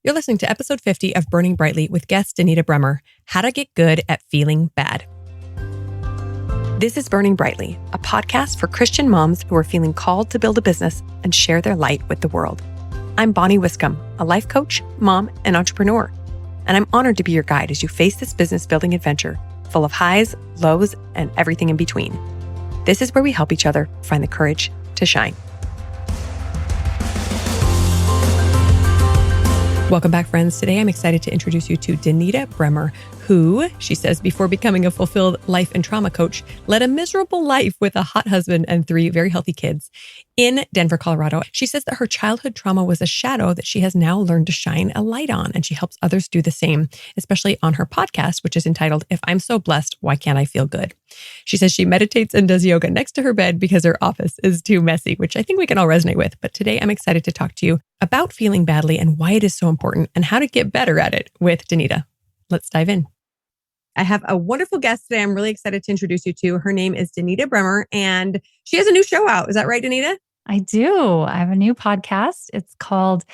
You're listening to episode 50 of Burning Brightly with guest Denita Bremer, How to Get Good at Feeling Bad. This is Burning Brightly, a podcast for Christian moms who are feeling called to build a business and share their light with the world. I'm Bonnie Wiscombe, a life coach, mom, and entrepreneur, and I'm honored to be your guide as you face this business building adventure full of highs, lows, and everything in between. This is where we help each other find the courage to shine. Welcome back, friends. Today, I'm excited to introduce you to Denita Bremer, who, she says, before becoming a fulfilled life and trauma coach, led a miserable life with a hot husband and 3 very healthy kids in Denver, Colorado. She says that her childhood trauma was a shadow that she has now learned to shine a light on, and she helps others do the same, especially on her podcast, which is entitled, If I'm So Blessed, Why Can't I Feel Good? She says she meditates and does yoga next to her bed because her office is too messy, which I think we can all resonate with. But today, I'm excited to talk to you about feeling badly and why it is so important and how to get better at it with Denita. Let's dive in. I have a wonderful guest today I'm really excited to introduce you to. Her name is Denita Bremer, and she has a new show out. Is that right, Denita? I do. I have a new podcast. It's called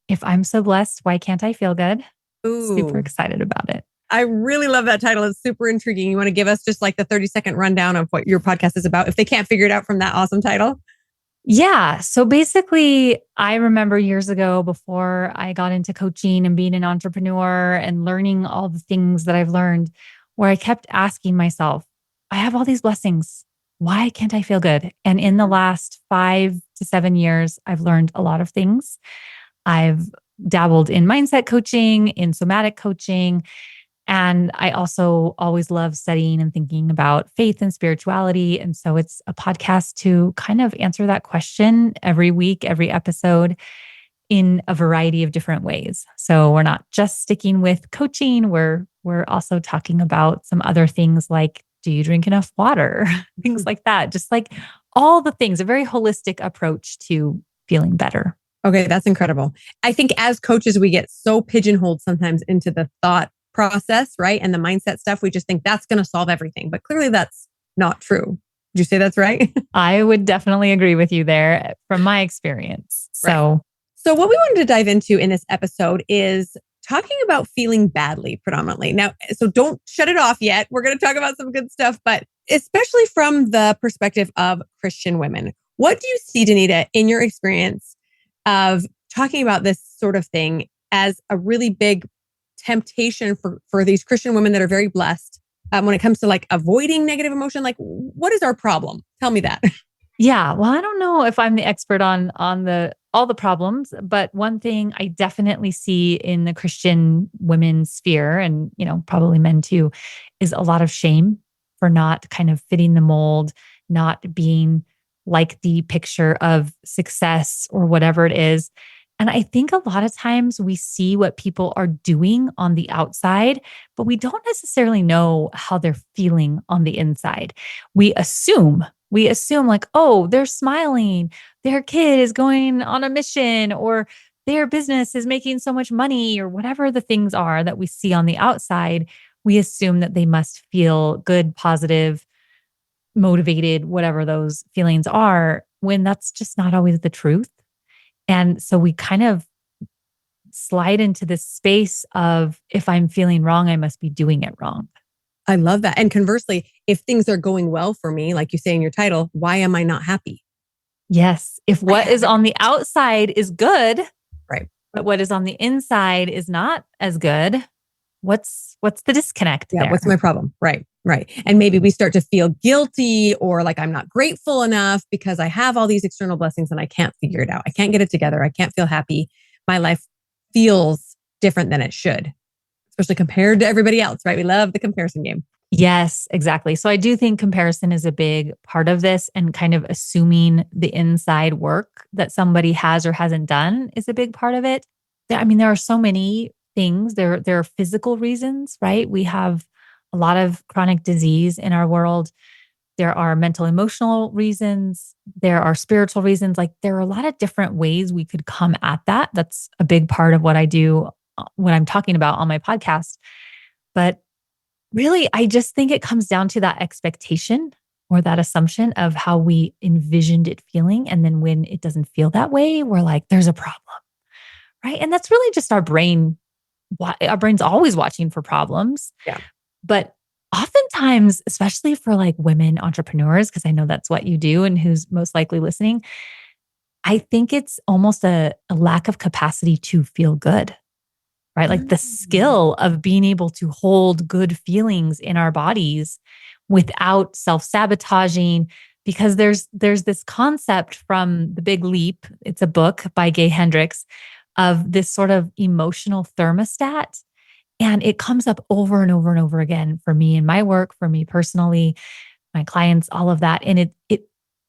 If I'm So Blessed, Why Can't I Feel Good? Ooh. Super excited about it. I really love that title. It's super intriguing. You want to give us just like the 30-second rundown of what your podcast is about if they can't figure it out from that awesome title? Yeah. So basically, I remember years ago before I got into coaching and being an entrepreneur and learning all the things that I've learned, where I kept asking myself, I have all these blessings. Why can't I feel good? And in the last 5 to 7 years, I've learned a lot of things. I've dabbled in mindset coaching, in somatic coaching. And I also always love studying and thinking about faith and spirituality. And so it's a podcast to kind of answer that question every week, every episode in a variety of different ways. So we're not just sticking with coaching. We're also talking about some other things like, do you drink enough water? Things like that. Just like all the things, a very holistic approach to feeling better. Okay, that's incredible. I think as coaches, we get so pigeonholed sometimes into the thought process, right? And the mindset stuff. We just think that's going to solve everything. But clearly that's not true. Would you say that's right? I would definitely agree with you there from my experience. Right. So what we wanted to dive into in this episode is talking about feeling badly predominantly. Now, so don't shut it off yet. We're going to talk about some good stuff, but especially from the perspective of Christian women. What do you see, Denita, in your experience of talking about this sort of thing as a really big temptation for these Christian women that are very blessed when it comes to like avoiding negative emotion? Like, what is our problem? Tell me that. Yeah. Well, I don't know if I'm the expert on all the problems, but one thing I definitely see in the Christian women's sphere, and probably men too, is a lot of shame for not kind of fitting the mold, not being like the picture of success or whatever it is. And I think a lot of times we see what people are doing on the outside, but we don't necessarily know how they're feeling on the inside. We assume like, oh, they're smiling, their kid is going on a mission, or their business is making so much money, or whatever the things are that we see on the outside. We assume that they must feel good, positive, motivated, whatever those feelings are, when that's just not always the truth. And so we kind of slide into this space of, if I'm feeling wrong, I must be doing it wrong. I love that. And conversely, if things are going well for me, like you say in your title, why am I not happy? Yes. If what is on the outside is good, right, but what is on the inside is not as good, what's the disconnect there? What's my problem? Right. And maybe we start to feel guilty or like I'm not grateful enough because I have all these external blessings and I can't figure it out. I can't get it together. I can't feel happy. My life feels different than it should, especially compared to everybody else, right? We love the comparison game. Yes, exactly. So I do think comparison is a big part of this, and kind of assuming the inside work that somebody has or hasn't done is a big part of it. I mean, there are so many things. There are physical reasons, right? We have a lot of chronic disease in our world. There are mental, emotional reasons. There are spiritual reasons. Like, there are a lot of different ways we could come at that. That's a big part of what I do when I'm talking about on my podcast. But really, I just think it comes down to that expectation or that assumption of how we envisioned it feeling. And then when it doesn't feel that way, we're like, there's a problem, right? And that's really just our brain. Our brain's always watching for problems. Yeah. But oftentimes, especially for like women entrepreneurs, because I know that's what you do and who's most likely listening, I think it's almost a lack of capacity to feel good, right? Like the Mm. skill of being able to hold good feelings in our bodies without self-sabotaging. Because there's this concept from The Big Leap. It's a book by Gay Hendricks of this sort of emotional thermostat. And it comes up over and over and over again for me in my work, for me personally, my clients, all of that. And it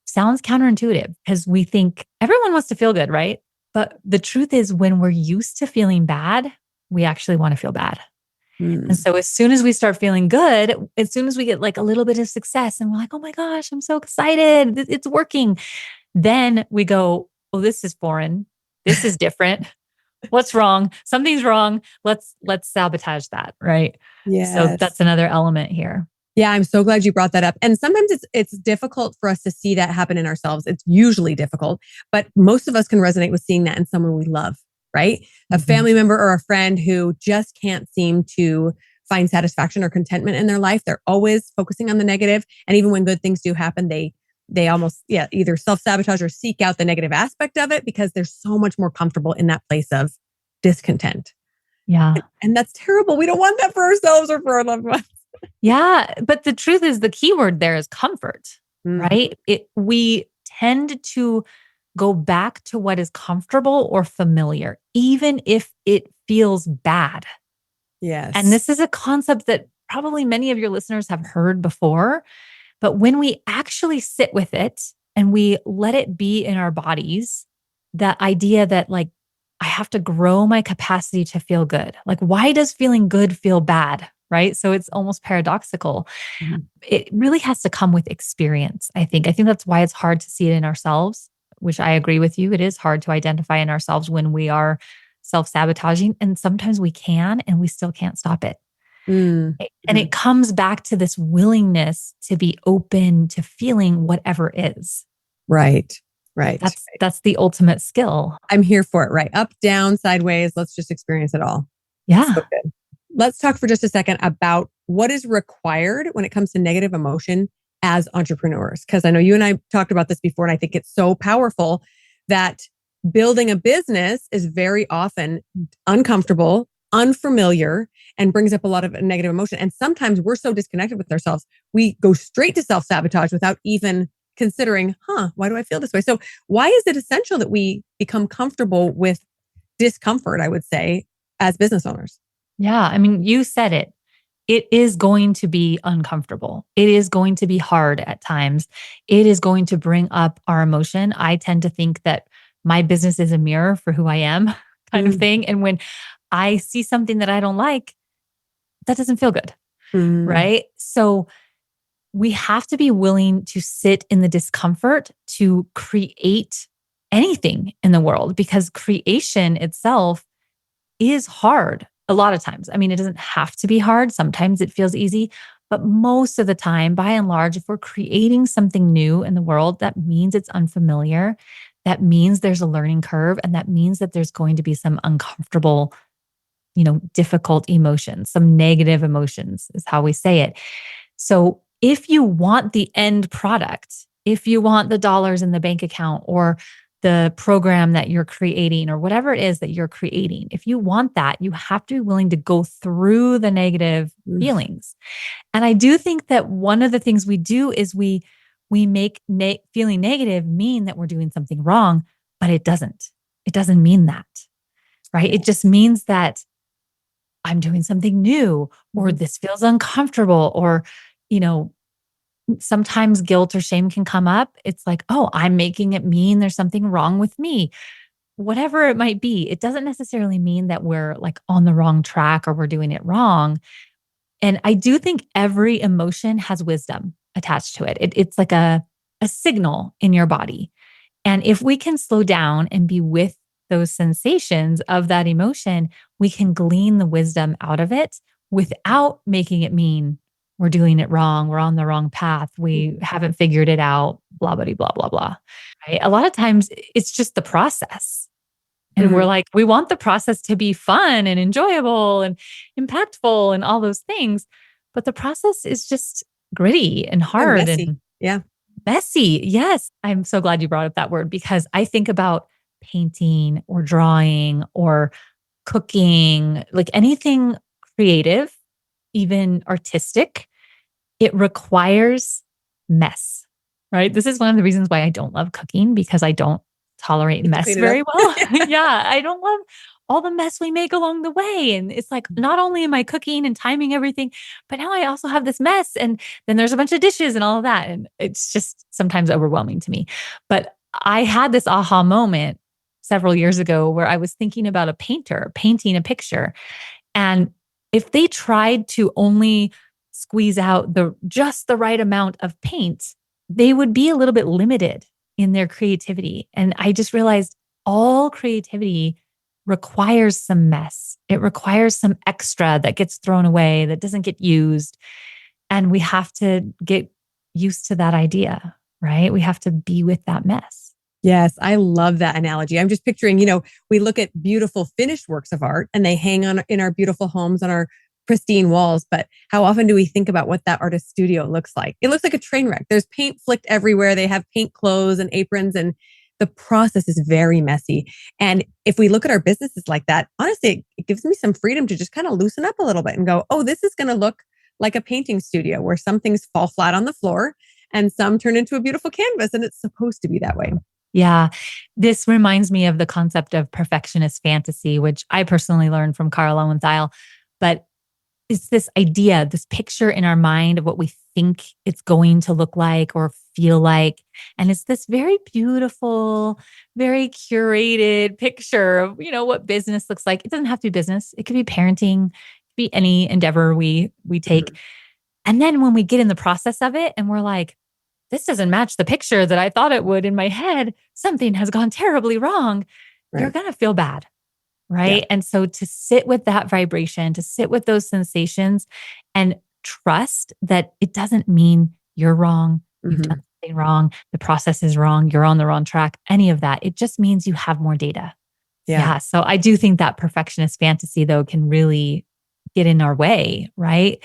sounds counterintuitive because we think everyone wants to feel good, right? But the truth is, when we're used to feeling bad, we actually want to feel bad. And Mm. so as soon as we start feeling good, as soon as we get like a little bit of success and we're like, oh my gosh, I'm so excited, it's working. Then we go, oh, this is foreign. This is different. What's wrong? Something's wrong. Let's sabotage that, right? So Yes. that's another element here. Yeah, I'm so glad you brought that up. And sometimes it's difficult for us to see that happen in ourselves. It's usually difficult, but most of us can resonate with seeing that in someone we love, right? A Mhm. family member or a friend who just can't seem to find satisfaction or contentment in their life. They're always focusing on the negative, and even when good things do happen, they almost either self-sabotage or seek out the negative aspect of it because they're so much more comfortable in that place of discontent. Yeah. And that's terrible. We don't want that for ourselves or for our loved ones. Yeah, but the truth is the key word there is comfort, Mhm. right? We tend to go back to what is comfortable or familiar, even if it feels bad. And Yes. this is a concept that probably many of your listeners have heard before, but when we actually sit with it and we let it be in our bodies, that idea that like, I have to grow my capacity to feel good. Like, why does feeling good feel bad? Right. So it's almost paradoxical. Mhm. It really has to come with experience, I think. I think that's why it's hard to see it in ourselves, which I agree with you. It is hard to identify in ourselves when we are self sabotaging. And sometimes we can, and we still can't stop it. Mm. And it Mhm. comes back to this willingness to be open to feeling whatever is. Right. Right. That's the ultimate skill. I'm here for it. Right. Up, down, sideways. Let's just experience it all. So Yeah. good. Let's talk for just a second about what is required when it comes to negative emotion as entrepreneurs. Because I know you and I talked about this before, and I think it's so powerful that building a business is very often uncomfortable, unfamiliar, and brings up a lot of negative emotion. And sometimes we're so disconnected with ourselves, we go straight to self sabotage without even considering, why do I feel this way? So, why is it essential that we become comfortable with discomfort, I would say, as business owners? Yeah. I mean, you said it. It is going to be uncomfortable. It is going to be hard at times. It is going to bring up our emotion. I tend to think that my business is a mirror for who I am, kind of Mm. thing. And when I see something that I don't like, that doesn't feel good. Mm. Right. So we have to be willing to sit in the discomfort to create anything in the world because creation itself is hard a lot of times. I mean, it doesn't have to be hard. Sometimes it feels easy, but most of the time, by and large, if we're creating something new in the world, that means it's unfamiliar. That means there's a learning curve. And that means that there's going to be some uncomfortable, difficult emotions, some negative emotions, is how we say it. So if you want the end product, if you want the dollars in the bank account or the program that you're creating or whatever it is that you're creating, if you want that, you have to be willing to go through the negative Mm. feelings. And I do think that one of the things we do is we make feeling negative mean that we're doing something wrong, but it doesn't. It doesn't mean that, right? Yeah. It just means that I'm doing something new or Mhm. this feels uncomfortable or you know sometimes guilt or shame can come up. It's like, oh, I'm making it mean there's something wrong with me. Whatever it might be, it doesn't necessarily mean that we're like on the wrong track or we're doing it wrong. And I do think every emotion has wisdom attached to it. It's like a signal in your body. And if we can slow down and be with those sensations of that emotion, we can glean the wisdom out of it without making it mean we're doing it wrong, we're on the wrong path, we haven't figured it out, blah, blah, blah, blah, blah. Right? A lot of times it's just the process. And we're Mhm. like, we want the process to be fun and enjoyable and impactful and all those things. But the process is just gritty and Yeah, hard messy. and Yeah. messy. Yes. I'm so glad you brought up that word because I think about painting or drawing or cooking, like anything creative, even artistic, it requires mess, right? This is one of the reasons why I don't love cooking because I don't tolerate You have to mess clean it up. very well. Yeah. Yeah, I don't love all the mess we make along the way. And it's like, not only am I cooking and timing everything, but now I also have this mess. And then there's a bunch of dishes and all of that. And it's just sometimes overwhelming to me. But I had this aha moment several years ago where I was thinking about a painter painting a picture. And if they tried to only squeeze out the just the right amount of paint, they would be a little bit limited in their creativity. And I just realized all creativity requires some mess. It requires some extra that gets thrown away, that doesn't get used. And we have to get used to that idea, right? We have to be with that mess. Yes, I love that analogy. I'm just picturing, we look at beautiful finished works of art and they hang on in our beautiful homes on our pristine walls. But how often do we think about what that artist studio looks like? It looks like a train wreck. There's paint flicked everywhere. They have paint clothes and aprons, and the process is very messy. And if we look at our businesses like that, honestly, it gives me some freedom to just kind of loosen up a little bit and go, oh, this is going to look like a painting studio where some things fall flat on the floor and some turn into a beautiful canvas. And it's supposed to be that way. Yeah. This reminds me of the concept of perfectionist fantasy, which I personally learned from Carl Lowenthal. But it's this idea, this picture in our mind of what we think it's going to look like or feel like. And it's this very beautiful, very curated picture of, what business looks like. It doesn't have to be business. It could be parenting, it could be any endeavor we take. Mhm. And then when we get in the process of it and we're like, this doesn't match the picture that I thought it would in my head, something has gone terribly wrong, you're Right. going to feel bad. Yeah. Right. And so to sit with that vibration, to sit with those sensations and trust that it doesn't mean you're wrong, you've done Hmm. something wrong, the process is wrong, you're on the wrong track, any of that. It just means you have more data. Yeah. Yeah. So I do think that perfectionist fantasy, though, can really get in our way. Right.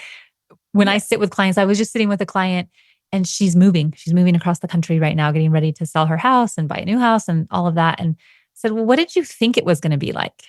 When I Yeah. sit with clients, I was just sitting with a client and she's moving. She's moving across the country right now, getting ready to sell her house and buy a new house and all of that. And I said, well, what did you think it was going to be like?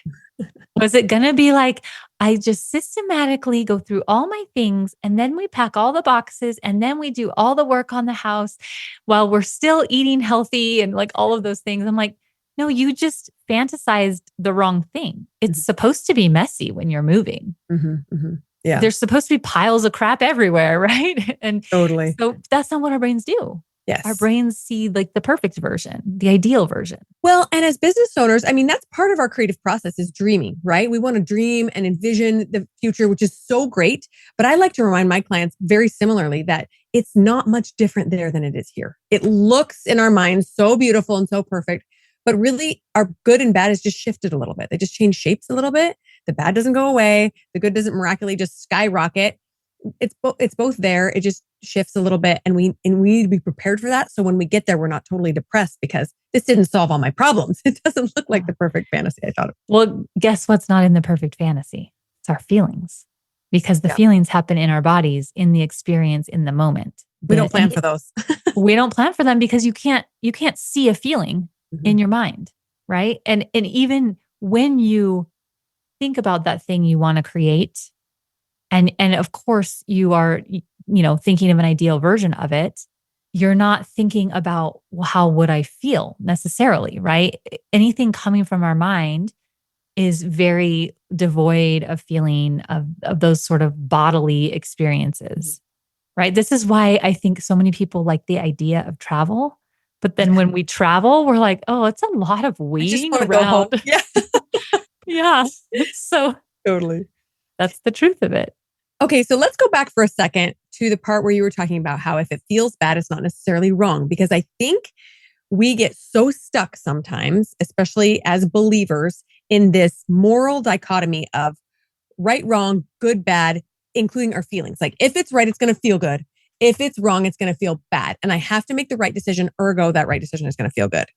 Was it going to be like, I just systematically go through all my things and then we pack all the boxes and then we do all the work on the house while we're still eating healthy and like all of those things? I'm like, no, you just fantasized the wrong thing. It's supposed to be messy when you're moving. Hmm. Hmm. Yeah. There's supposed to be piles of crap everywhere, right? And Totally. so that's not what our brains do. Our Yes. brains see like the perfect version, the ideal version. Well, and as business owners, I mean, that's part of our creative process is dreaming, right? We want to dream and envision the future, which is so great. But I like to remind my clients very similarly that it's not much different there than it is here. It looks in our minds so beautiful and so perfect, but really our good and bad has just shifted a little bit. They just change shapes a little bit. The bad doesn't go away. The good doesn't miraculously just skyrocket. It's both there. It just shifts a little bit, and we need to be prepared for that. So when we get there, we're not totally depressed because this didn't solve all my problems. It doesn't look like the perfect fantasy I thought it. Well, guess what's not in the perfect fantasy? It's our feelings, because the Yeah, feelings happen in our bodies, in the experience, in the moment. we don't plan for those. We don't plan for them because you can't see a feeling Mhm. in your mind, right? And even when you think about that thing you want to create, and of course you are thinking of an ideal version of it, you're not thinking about, well, how would I feel necessarily, right? Anything coming from our mind is very devoid of feeling of those sort of bodily experiences, right? This is why I think so many people like the idea of travel. But then when we travel, we're like, oh, it's a lot of I just waiting want to go home. around. Yeah, Yeah. So totally. that's the truth of it. Okay, so let's go back for a second to the part where you were talking about how if it feels bad, it's not necessarily wrong. Because I think we get so stuck sometimes, especially as believers, in this moral dichotomy of right, wrong, good, bad, including our feelings. Like if it's right, it's going to feel good. If it's wrong, it's going to feel bad. And I have to make the right decision. Ergo, that right decision is going to feel good.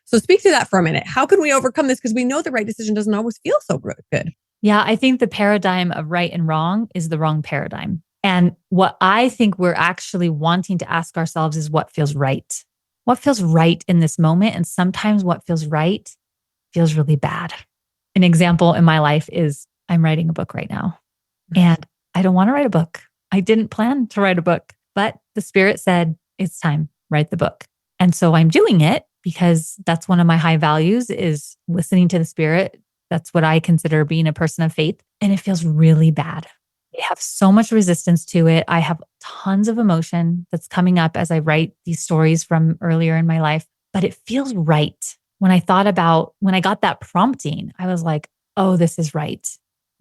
So speak to that for a minute. How can we overcome this? Because we know the right decision doesn't always feel so good. Yeah, I think the paradigm of right and wrong is the wrong paradigm. And what I think we're actually wanting to ask ourselves is what feels right? What feels right in this moment? And sometimes what feels right feels really bad. An example in my life is I'm writing a book right now, and I don't want to write a book. I didn't plan to write a book, but the spirit said, it's time, write the book. And so I'm doing it because that's one of my high values is listening to the spirit. That's what I consider being a person of faith. And it feels really bad. I have so much resistance to it. I have tons of emotion that's coming up as I write these stories from earlier in my life, but it feels right. When I got that prompting, I was like, oh, this is right.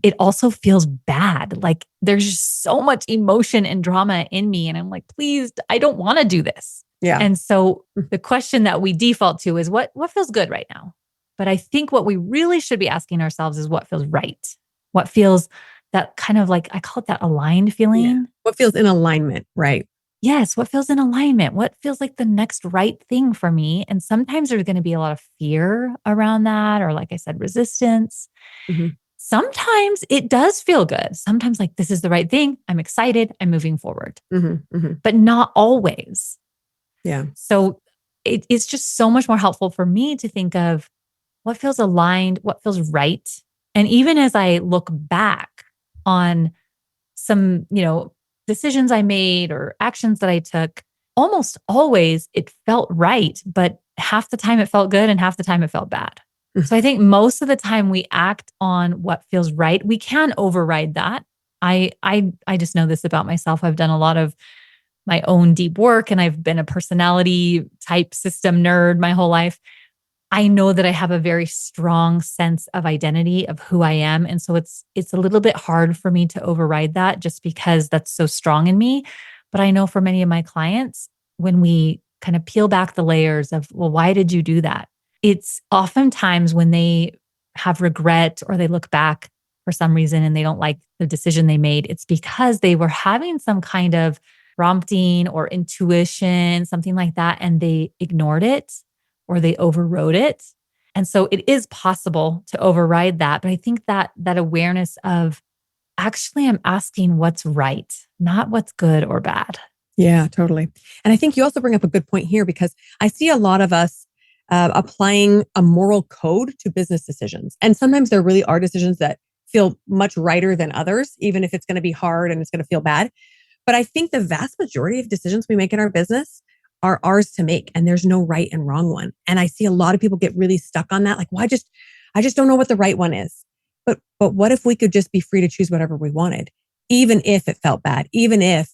It also feels bad. Like there's just so much emotion and drama in me. And I'm like, please, I don't want to do this. Yeah. And so the question that we default to is what feels good right now? But I think what we really should be asking ourselves is what feels right? What feels that kind of like, I call it that aligned feeling. Yeah. What feels in alignment, right? Yes. What feels in alignment? What feels like the next right thing for me? And sometimes there's going to be a lot of fear around that, or like I said, resistance. Mm-hmm. Sometimes it does feel good. Sometimes like this is the right thing. I'm excited. I'm moving forward, but not always. Yeah. So it's just so much more helpful for me to think of what feels aligned, what feels right. And even as I look back on some, decisions I made or actions that I took, almost always it felt right, but half the time it felt good and half the time it felt bad. So I think most of the time we act on what feels right. We can override that. I just know this about myself. I've done a lot of my own deep work and I've been a personality type system nerd my whole life. I know that I have a very strong sense of identity of who I am. And so it's a little bit hard for me to override that just because that's so strong in me. But I know for many of my clients, when we kind of peel back the layers of, well, why did you do that? It's oftentimes when they have regret or they look back for some reason and they don't like the decision they made, it's because they were having some kind of prompting or intuition, something like that, and they ignored it or they overrode it. And so it is possible to override that. But I think that awareness of actually I'm asking what's right, not what's good or bad. Yeah, totally. And I think you also bring up a good point here because I see a lot of us applying a moral code to business decisions. And sometimes there really are decisions that feel much righter than others, even if it's going to be hard and it's going to feel bad. But I think the vast majority of decisions we make in our business are ours to make, and there's no right and wrong one. And I see a lot of people get really stuck on that. Like, well, I just don't know what the right one is. But what if we could just be free to choose whatever we wanted, even if it felt bad, even if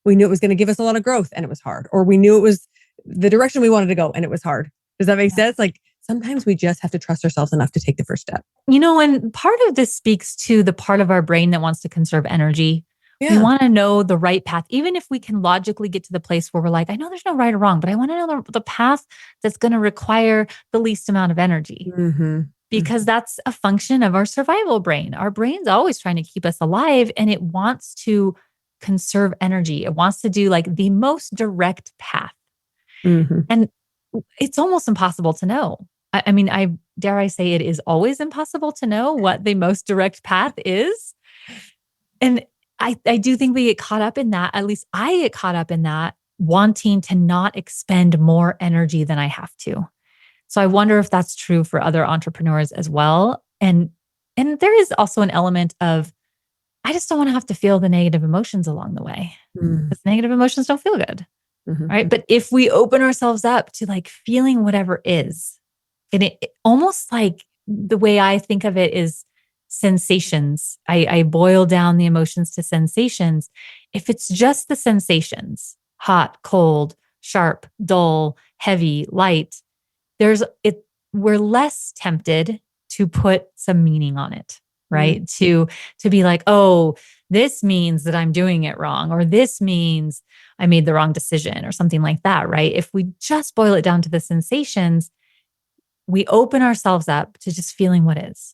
we knew it was going to give us a lot of growth and it was hard, or we knew it was the direction we wanted to go and it was hard. Does that make sense? Like sometimes we just have to trust ourselves enough to take the first step. And part of this speaks to the part of our brain that wants to conserve energy. Yeah. We want to know the right path, even if we can logically get to the place where we're like, I know there's no right or wrong, but I want to know the path that's going to require the least amount of energy. Because that's a function of our survival brain. Our brain's always trying to keep us alive and it wants to conserve energy. It wants to do like the most direct path. And it's almost impossible to know. I mean, I dare I say it is always impossible to know what the most direct path is. And I do think we get caught up in that. At least I get caught up in that, wanting to not expend more energy than I have to. So I wonder if that's true for other entrepreneurs as well. And there is also an element of, I just don't want to have to feel the negative emotions along the way because negative emotions don't feel good. Right. But if we open ourselves up to like feeling whatever is, and it almost like the way I think of it is sensations. I boil down the emotions to sensations. If it's just the sensations, hot, cold, sharp, dull, heavy, light, we're less tempted to put some meaning on it, right? To be like, oh, this means that I'm doing it wrong, or this means I made the wrong decision or something like that, right? If we just boil it down to the sensations, we open ourselves up to just feeling what is.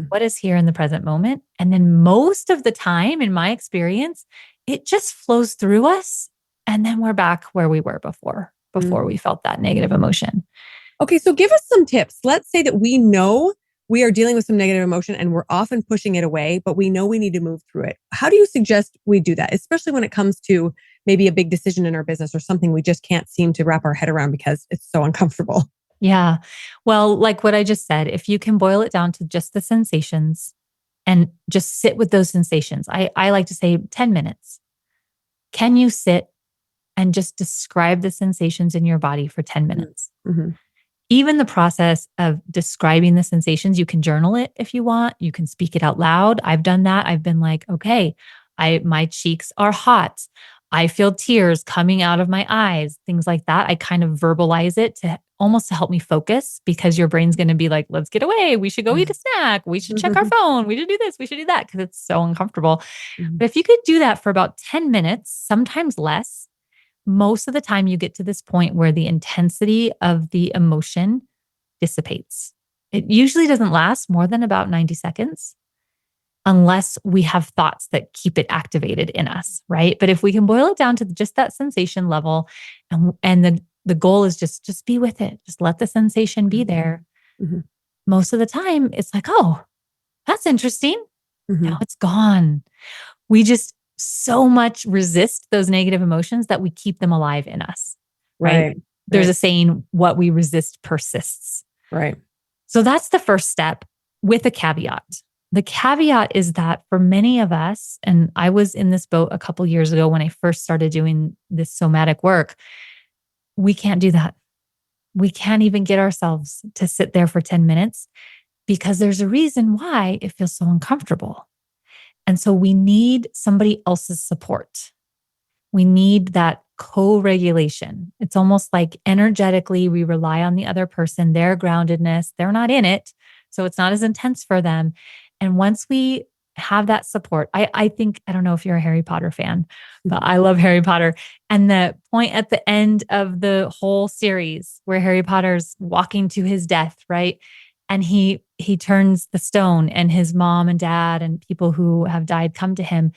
What is here in the present moment. And then most of the time, in my experience, it just flows through us. And then we're back where we were before we felt that negative emotion. Okay, so give us some tips. Let's say that we know we are dealing with some negative emotion and we're often pushing it away, but we know we need to move through it. How do you suggest we do that, especially when it comes to maybe a big decision in our business or something we just can't seem to wrap our head around because it's so uncomfortable? Yeah. Well, like what I just said, if you can boil it down to just the sensations and just sit with those sensations, I like to say 10 minutes. Can you sit and just describe the sensations in your body for 10 minutes? Mm-hmm. Even the process of describing the sensations, you can journal it if you want. You can speak it out loud. I've done that. I've been like, okay, my cheeks are hot. I feel tears coming out of my eyes, things like that. I kind of verbalize it to almost to help me focus because your brain's going to be like, let's get away. We should go eat a snack. We should check our phone. We should do this. We should do that because it's so uncomfortable. Mhm. But if you could do that for about 10 minutes, sometimes less, most of the time you get to this point where the intensity of the emotion dissipates. It usually doesn't last more than about 90 seconds unless we have thoughts that keep it activated in us, right? But if we can boil it down to just that sensation level and the goal is just be with it. Just let the sensation be there. Mhm. Most of the time it's like, "Oh, that's interesting. Now Mhm. it's gone." We just so much resist those negative emotions that we keep them alive in us, right? Right. There's Right. a saying, what we resist persists. Right. So that's the first step with a caveat. The caveat is that for many of us, and I was in this boat a couple years ago when I first started doing this somatic work, we can't do that. We can't even get ourselves to sit there for 10 minutes because there's a reason why it feels so uncomfortable. And so we need somebody else's support. We need that co regulation. It's almost like energetically, we rely on the other person, their groundedness. They're not in it. So it's not as intense for them. And once we have that support, I think, I don't know if you're a Harry Potter fan, but I love Harry Potter. And the point at the end of the whole series where Harry Potter's walking to his death, right? And he turns the stone and his mom and dad and people who have died come to him,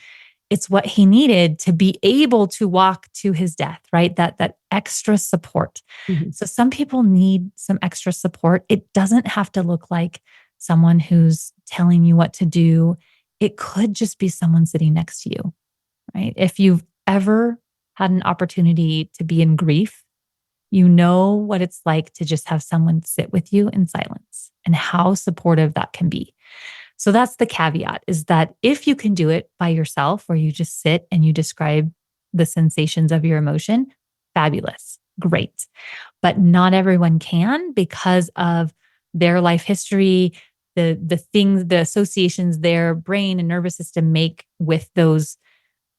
it's what he needed to be able to walk to his death, right? That extra support. Mhm. So some people need some extra support. It doesn't have to look like someone who's telling you what to do. It could just be someone sitting next to you, right? If you've ever had an opportunity to be in grief, you know what it's like to just have someone sit with you in silence and how supportive that can be. So that's the caveat is that if you can do it by yourself, where you just sit and you describe the sensations of your emotion, fabulous, great. But not everyone can because of their life history, the things, the associations their brain and nervous system make with those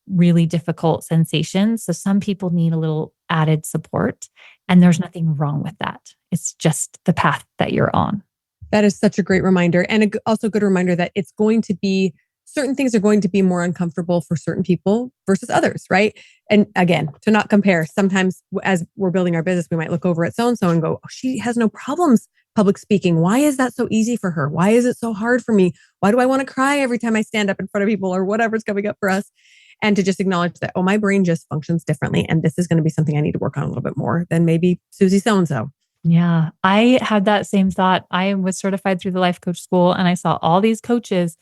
really difficult sensations. So some people need a little added support, and there's nothing wrong with that. It's just the path that you're on. That is such a great reminder. And also a good reminder that it's going to be certain things are going to be more uncomfortable for certain people versus others, right? And again, to not compare, sometimes as we're building our business, we might look over at so and so and go, oh, she has no problems public speaking. Why is that so easy for her? Why is it so hard for me? Why do I want to cry every time I stand up in front of people or whatever's coming up for us? And to just acknowledge that, oh, my brain just functions differently. And this is going to be something I need to work on a little bit more than maybe Susie so and so. Yeah, I had that same thought. I was certified through the life coach school and I saw all these coaches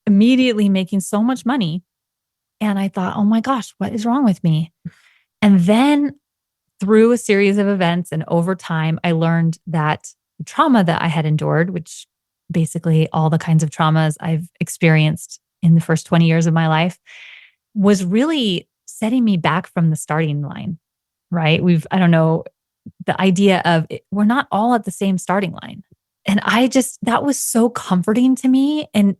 immediately making so much money. And I thought, oh my gosh, what is wrong with me? And then through a series of events and over time, I learned that the trauma that I had endured, which basically all the kinds of traumas I've experienced in the first 20 years of my life, was really setting me back from the starting line, right? I don't know, the idea of we're not all at the same starting line. And that was so comforting to me. And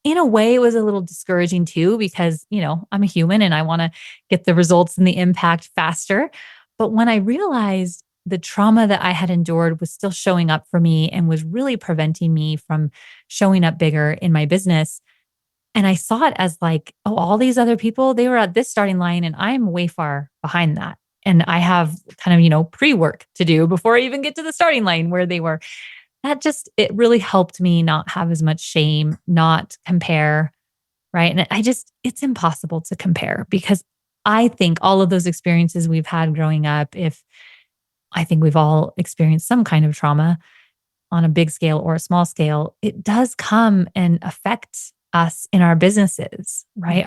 in a way, it was a little discouraging too, because, I'm a human and I want to get the results and the impact faster. But when I realized the trauma that I had endured was still showing up for me and was really preventing me from showing up bigger in my business. And I saw it as like, oh, all these other people, they were at this starting line and I'm way far behind that. And I have kind of, pre work to do before I even get to the starting line where they were. It really helped me not have as much shame, not compare. Right. And it's impossible to compare because I think all of those experiences we've had growing up, if I think we've all experienced some kind of trauma on a big scale or a small scale. It does come and affect us in our businesses, right?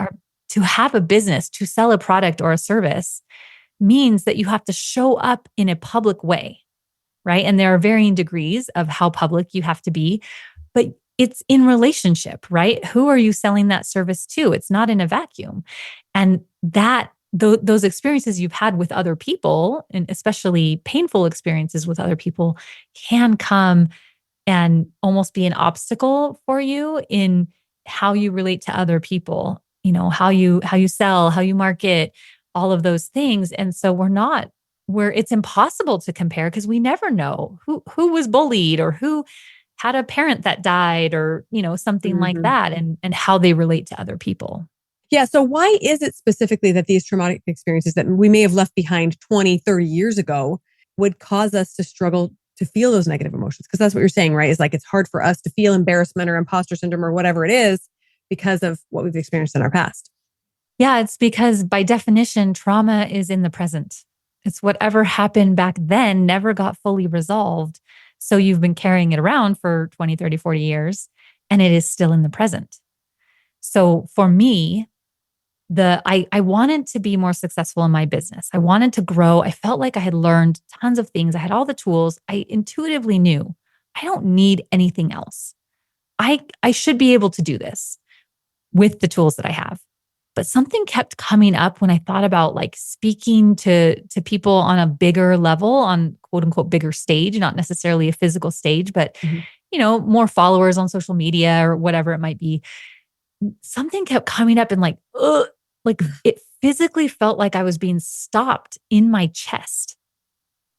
To have a business, to sell a product or a service means that you have to show up in a public way, right? And there are varying degrees of how public you have to be, but it's in relationship, right? Who are you selling that service to? It's not in a vacuum. And those experiences you've had with other people, and especially painful experiences with other people, can come and almost be an obstacle for you in how you relate to other people, how you sell, how you market, all of those things. And so where it's impossible to compare because we never know who was bullied or who had a parent that died or, something like Mhm. that and how they relate to other people. Yeah. So why is it specifically that these traumatic experiences that we may have left behind 20, 30 years ago would cause us to struggle to feel those negative emotions? Because that's what you're saying, right? Is like it's hard for us to feel embarrassment or imposter syndrome or whatever it is because of what we've experienced in our past. Yeah, it's because by definition, trauma is in the present. It's whatever happened back then never got fully resolved. So you've been carrying it around for 20, 30, 40 years, and it is still in the present. So for me, I wanted to be more successful in my business. I wanted to grow. I felt like I had learned tons of things. I had all the tools. I intuitively knew I don't need anything else. I should be able to do this with the tools that I have. But something kept coming up when I thought about like speaking to people on a bigger level, on quote unquote bigger stage, not necessarily a physical stage, but Mhm. more followers on social media or whatever it might be. Something kept coming up and like, ugh, like it physically felt like I was being stopped in my chest.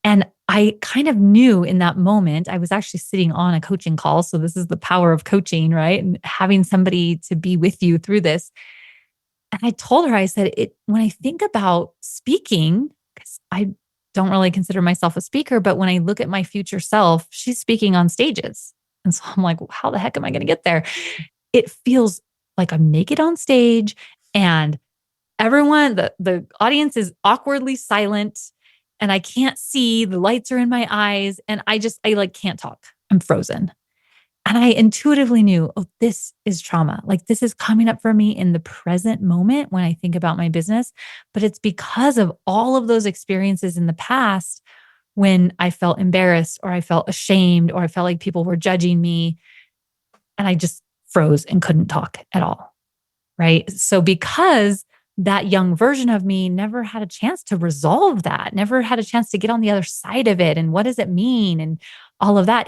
And I kind of knew in that moment, I was actually sitting on a coaching call. So this is the power of coaching, right? And having somebody to be with you through this. And I told her, I said, when I think about speaking, because I don't really consider myself a speaker, but when I look at my future self, she's speaking on stages. And so I'm like, well, how the heck am I going to get there? It feels like I'm naked on stage and everyone, the audience is awkwardly silent and I can't see, the lights are in my eyes and I like can't talk. I'm frozen. And I intuitively knew, oh, this is trauma. Like this is coming up for me in the present moment when I think about my business. But it's because of all of those experiences in the past when I felt embarrassed or I felt ashamed or I felt like people were judging me. And I just froze and couldn't talk at all. Right. So because that young version of me never had a chance to resolve that, never had a chance to get on the other side of it. And what does it mean? And all of that,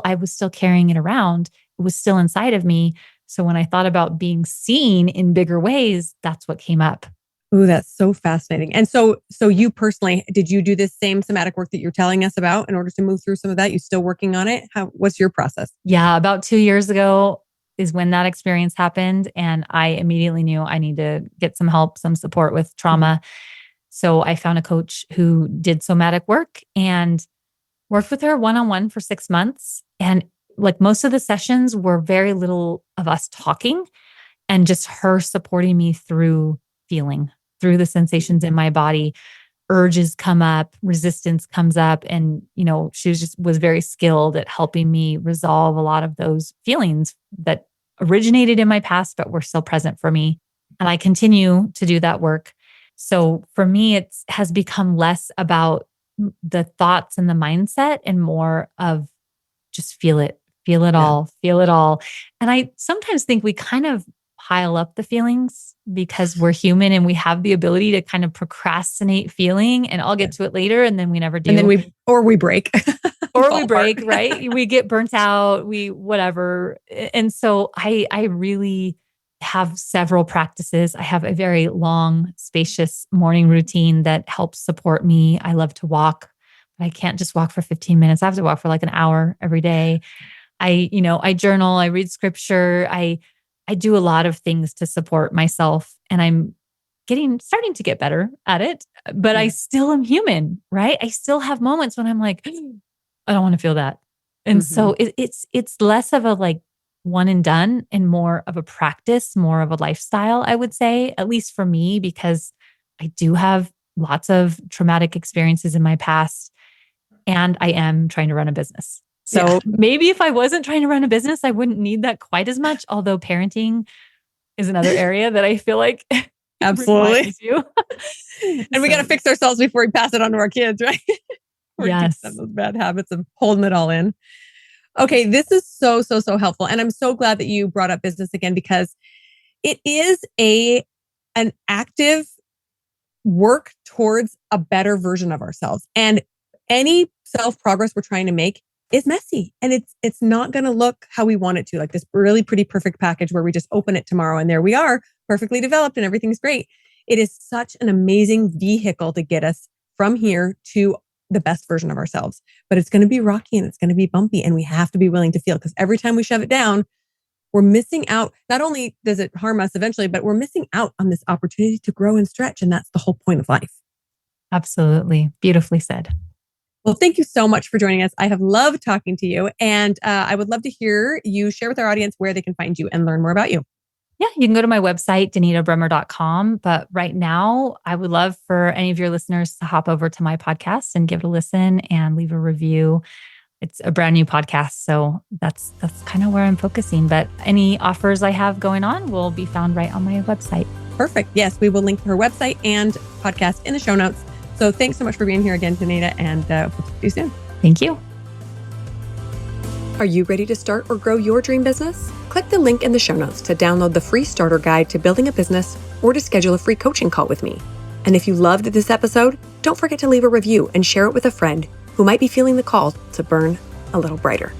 I was still carrying it around. It was still inside of me. So when I thought about being seen in bigger ways, that's what came up. Ooh, that's so fascinating. And so you personally, did you do this same somatic work that you're telling us about in order to move through some of that? You still working on it? What's your process? Yeah. About 2 years ago is when that experience happened. And I immediately knew I need to get some help, some support with Mhm. trauma. So I found a coach who did somatic work and worked with her one on one for 6 months. And like most of the sessions were very little of us talking and just her supporting me through feeling, through the sensations in my body. Urges come up, resistance comes up. And, she was very skilled at helping me resolve a lot of those feelings that originated in my past, but were still present for me. And I continue to do that work. So for me, it has become less about the thoughts and the mindset and more of just feel it Yeah. all, feel it all. And I sometimes think we kind of pile up the feelings because we're human and we have the ability to kind of procrastinate feeling and I'll Yeah. get to it later and then we never And then do. we break, Or we fall apart. break, right? We get burnt out, we whatever. And so I really have several practices. I have a very long, spacious morning routine that helps support me. I love to walk, but I can't just walk for 15 minutes. I have to walk for like an hour every day. I journal, I read scripture, I do a lot of things to support myself and I'm starting to get better at it, but I Yeah. still am human, right? I still have moments when I'm like, I don't want to feel that. And Mhm. so it's less of a like one and done and more of a practice, more of a lifestyle, I would say, at least for me, because I do have lots of traumatic experiences in my past. and I am trying to run a business. So maybe if I wasn't trying to run a business, I wouldn't need that quite as much. Although parenting is another area that I feel like Absolutely. requires you. And we got to fix ourselves before we pass it on to our kids, right? Or teach them those bad habits of holding it all in. Okay, this is so, so, so helpful. And I'm so glad that you brought up business again, because it is an active work towards a better version of ourselves. And any self-progress we're trying to make is messy. And it's not going to look how we want it to, like this really pretty perfect package where we just open it tomorrow and there we are, perfectly developed and everything's great. It is such an amazing vehicle to get us from here to the best version of ourselves. But it's going to be rocky and it's going to be bumpy, and we have to be willing to feel, because every time we shove it down, we're missing out. Not only does it harm us eventually, but we're missing out on this opportunity to grow and stretch. And that's the whole point of life. Absolutely. Beautifully said. Well, thank you so much for joining us. I have loved talking to you. And I would love to hear you share with our audience where they can find you and learn more about you. Yeah, you can go to my website, denitabremer.com. But right now, I would love for any of your listeners to hop over to my podcast and give it a listen and leave a review. It's a brand new podcast, so that's kind of where I'm focusing. But any offers I have going on will be found right on my website. Perfect. Yes, we will link her website and podcast in the show notes. So thanks so much for being here again, Denita, and we'll talk to you soon. Thank you. Are you ready to start or grow your dream business? Click the link in the show notes to download the free starter guide to building a business, or to schedule a free coaching call with me. And if you loved this episode, don't forget to leave a review and share it with a friend who might be feeling the call to burn a little brighter.